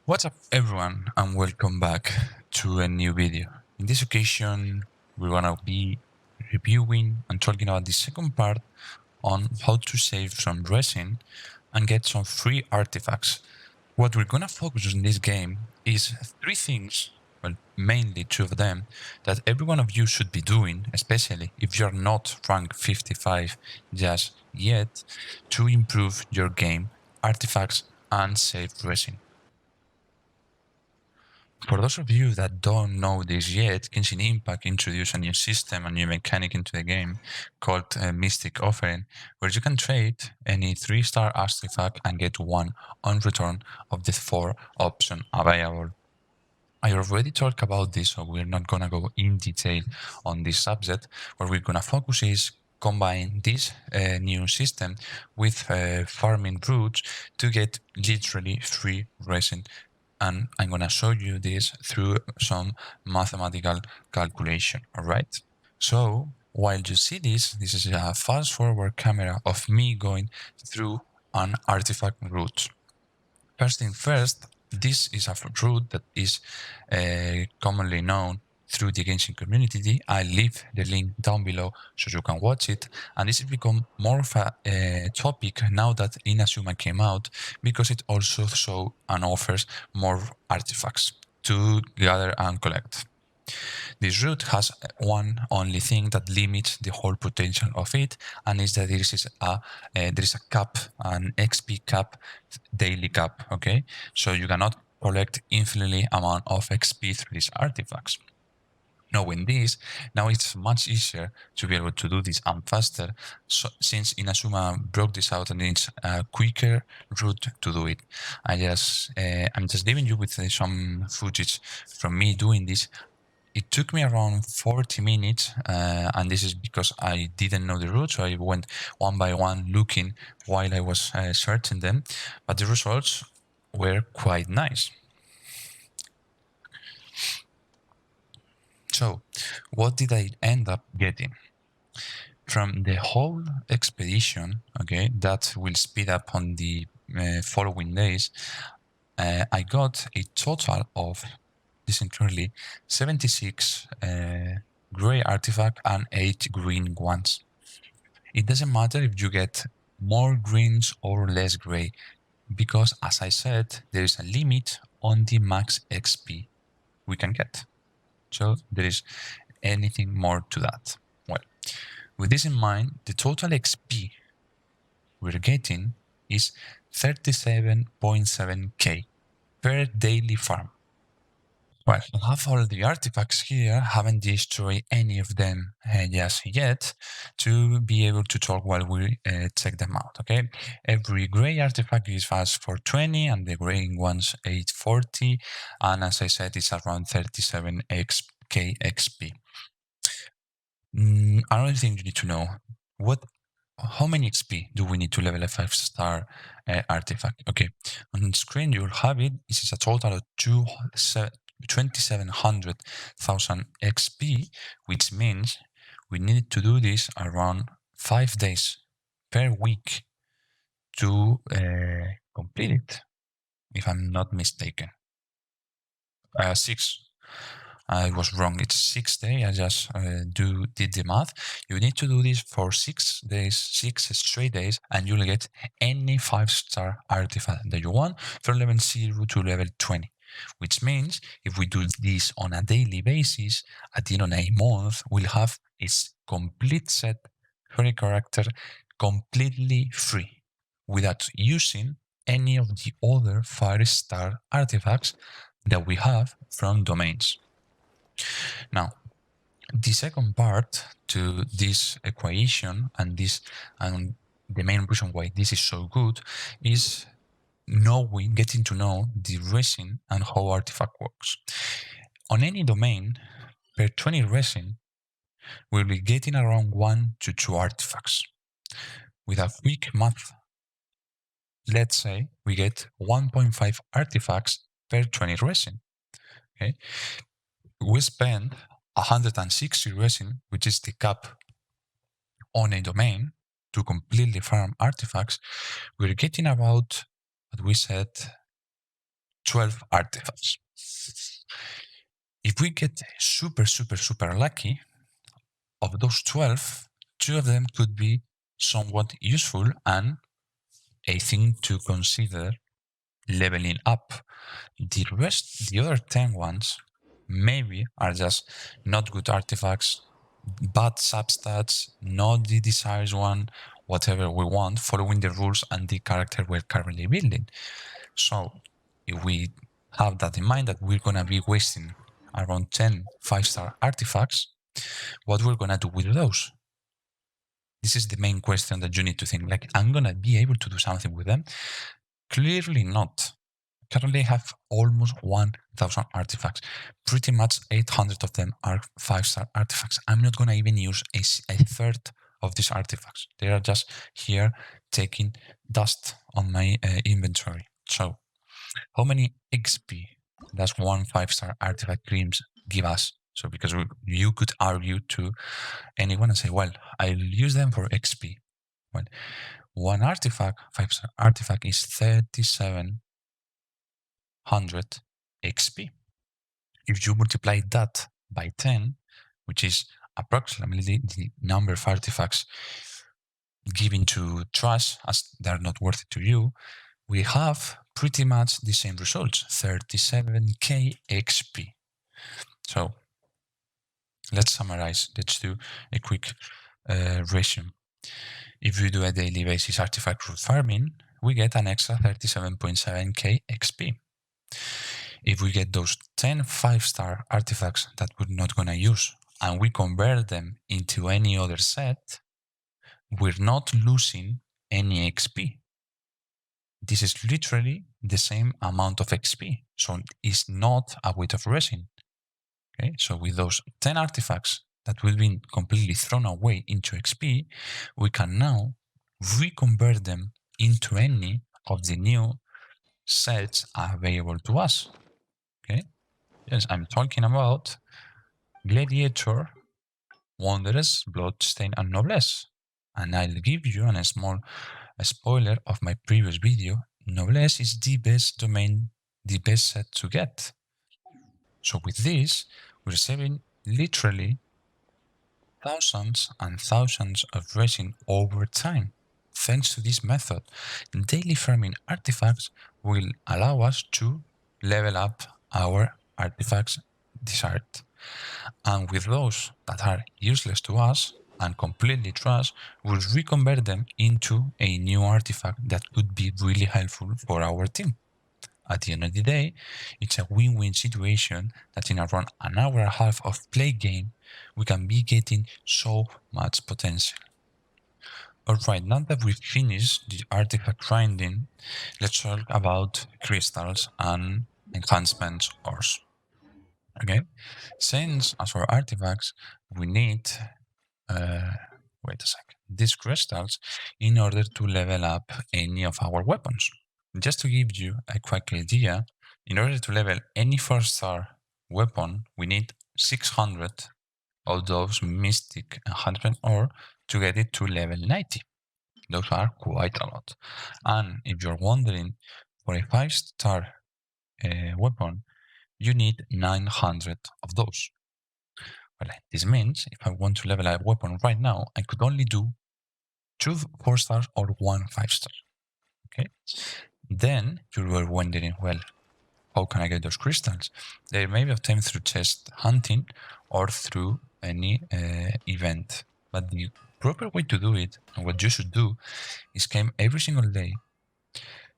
What's up everyone and welcome back to a new video. In this occasion we're gonna be reviewing and talking about the second part on how to save some resin and get some free artifacts. What we're gonna focus on in this game is three things, well mainly two of them, that every one of you should be doing, especially if you're not rank 55 just yet, to improve your game artifacts and save resin. For those of you that don't know this yet, Genshin Impact introduced a new system, a new mechanic into the game called Mystic Offering, where you can trade any 3-star artifact and get one on return of the 4 options available. I already talked about this, so we're not gonna go in detail on this subject. What we're gonna focus is combine this new system with farming routes to get literally free resin, and I'm gonna show you this through some mathematical calculation. All right. So while you see this is a fast forward camera of me going through an artifact route. First thing first, this is a route that is commonly known through the Genshin community. I leave the link down below so you can watch it. And this has become more of a topic now that Inazuma came out, because it also shows and offers more artifacts to gather and collect. This route has one only thing that limits the whole potential of it, and is that there is a cap, an XP cap, daily cap. Okay, so you cannot collect infinitely amount of XP through these artifacts. Knowing this, now it's much easier to be able to do this and faster, so, since Inazuma broke this out and it's a quicker route to do it. I'm just leaving you with some footage from me doing this. It took me around 40 minutes, and this is because I didn't know the route, so I went one by one looking while I was searching them, but the results were quite nice. So, what did I end up getting? From the whole expedition, okay, that will speed up on the following days, I got a total of, listen clearly, 76 gray artifact and 8 green ones. It doesn't matter if you get more greens or less gray, because as I said, there is a limit on the max XP we can get. So there is anything more to that. Well, with this in mind, the total XP we're getting is 37.7k per daily farm. Well, I have all the artifacts here, haven't destroyed any of them just yet, to be able to talk while we check them out, okay? Every gray artifact is fast for 20, and the green one's 840, and as I said, it's around 37k XP. Another thing you need to know, how many XP do we need to level a 5-star artifact? Okay, on the screen you'll have it. This is a total of 2,700,000 XP, which means we need to do this around 5 days per week to complete it, if I'm not mistaken. 6. I was wrong. It's 6 days. I just did the math. You need to do this for 6 days, 6 straight days, and you'll get any 5-star artifact that you want from level 0 to level 20. Which means if we do this on a daily basis, at the end of a month, we'll have its complete set for a character completely free, without using any of the other 5-star artifacts that we have from domains. Now, the second part to this equation, and the main reason why this is so good, is getting to know the resin and how artifact works. On any domain, per 20 resin, we'll be getting around 1 to 2 artifacts. With a quick math, let's say we get 1.5 artifacts per 20 resin. Okay, we spend 160 resin, which is the cap on a domain, to completely farm artifacts. We're getting about, what we said, 12 artifacts. If we get super lucky, of those 12, 2 of them could be somewhat useful and a thing to consider leveling up. The rest, the other 10 ones, maybe are just not good artifacts, bad substats, not the desired one, whatever we want, following the rules and the character we're currently building. So if we have that in mind, that we're gonna be wasting around 10 5-star artifacts, what we're gonna do with those? This is the main question that you need to think. Like, I'm gonna be able to do something with them? Clearly not. Currently have almost 1,000 artifacts. Pretty much 800 of them are 5-star artifacts. I'm not gonna even use a third of these artifacts. They are just here taking dust on my inventory. So how many XP does one 5-star artifact give us? So because you could argue to anyone and say, well, I'll use them for XP. Well, one artifact, 5-star artifact, is 3,700 XP. If you multiply that by 10, which is approximately the number of artifacts given to trash as they're not worth it to you, we have pretty much the same results, 37k XP. So let's summarize. Let's do a quick resume. If we do a daily basis artifact root farming, we get an extra 37.7k XP. If we get those 10 5-star artifacts that we're not gonna use and we convert them into any other set, we're not losing any XP. This is literally the same amount of XP, so it's not a weight of resin. Okay, so with those 10 artifacts that will be completely thrown away into XP, we can now reconvert them into any of the new sets available to us. Okay, yes, I'm talking about Gladiator, Wanderers, Bloodstain, and Noblesse. And I'll give you a small spoiler of my previous video. Noblesse is the best domain, the best set to get. So with this, we're saving literally thousands and thousands of resin over time. Thanks to this method, daily farming artifacts will allow us to level up our artifacts desired. And with those that are useless to us and completely trash, we'll reconvert them into a new artifact that could be really helpful for our team. At the end of the day, it's a win-win situation that in around an hour and a half of play game, we can be getting so much potential. Alright, now that we've finished the artifact grinding, let's talk about crystals and enhancements ores. Okay, since as for artifacts, we need, wait a sec, these crystals in order to level up any of our weapons. Just to give you a quick idea, in order to level any 4-star weapon, we need 600 of those mystic enhancement ore to get it to level 90. Those are quite a lot. And if you're wondering, for a 5-star weapon, you need 900 of those. Well, this means if I want to level a weapon right now, I could only do 2 4-stars or 1 5-star. Okay? Then you were wondering, well, how can I get those crystals? They may be obtained through chest hunting or through any event. But the proper way to do it, and what you should do, is come every single day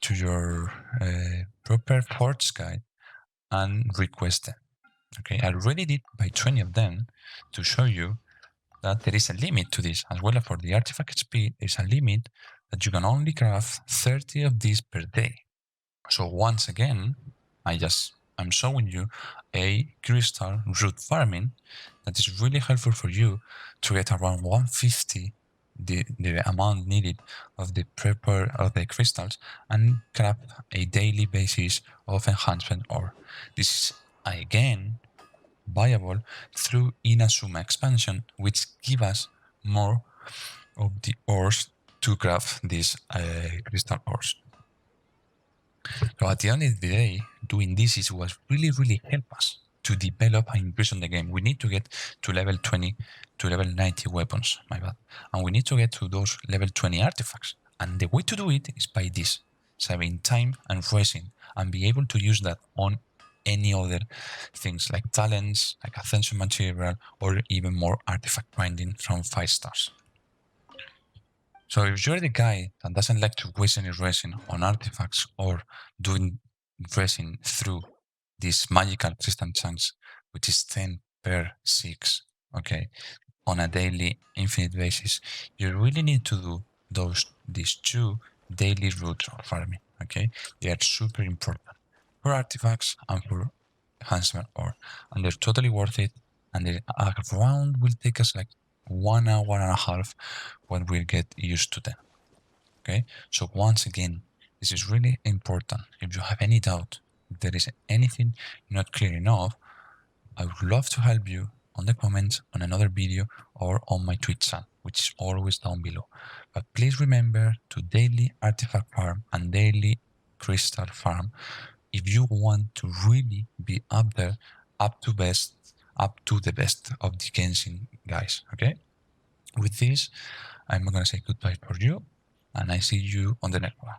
to your proper forge guide and request them. Okay, I already did by 20 of them to show you that there is a limit to this. As well as for the artifact speed, there's a limit that you can only craft 30 of these per day. So once again, I'm showing you a crystal root farming that is really helpful for you to get around 150 the amount needed of the prepper of the crystals and craft a daily basis of enhancement ore. This is again viable through Inazuma expansion, which give us more of the ores to craft these crystal ores. So at the end of the day, doing this is what really help us to develop and increase on the game. We need to get to level 20 to level 90 weapons, my bad. And we need to get to those level 20 artifacts. And the way to do it is by this, saving time and resin, and be able to use that on any other things like talents, like ascension material, or even more artifact grinding from 5 stars. So if you're the guy that doesn't like to waste any resin on artifacts or doing resin through these magical crystal chunks, which is 10 per 6, okay, on a daily infinite basis, you really need to do these 2 daily routes of farming, okay? They are super important for artifacts and for enhancement ore, and they're totally worth it. And a round will take us like 1 hour and a half when we get used to them. Okay, so once again, this is really important. If you have any doubt, if there is anything not clear enough, I would love to help you on the comments on another video or on my Twitch channel, which is always down below. But please remember to daily artifact farm and daily crystal farm if you want to really be up there, up to the best of the Genshin guys, okay? With this, I'm gonna say goodbye for you, and I see you on the next one.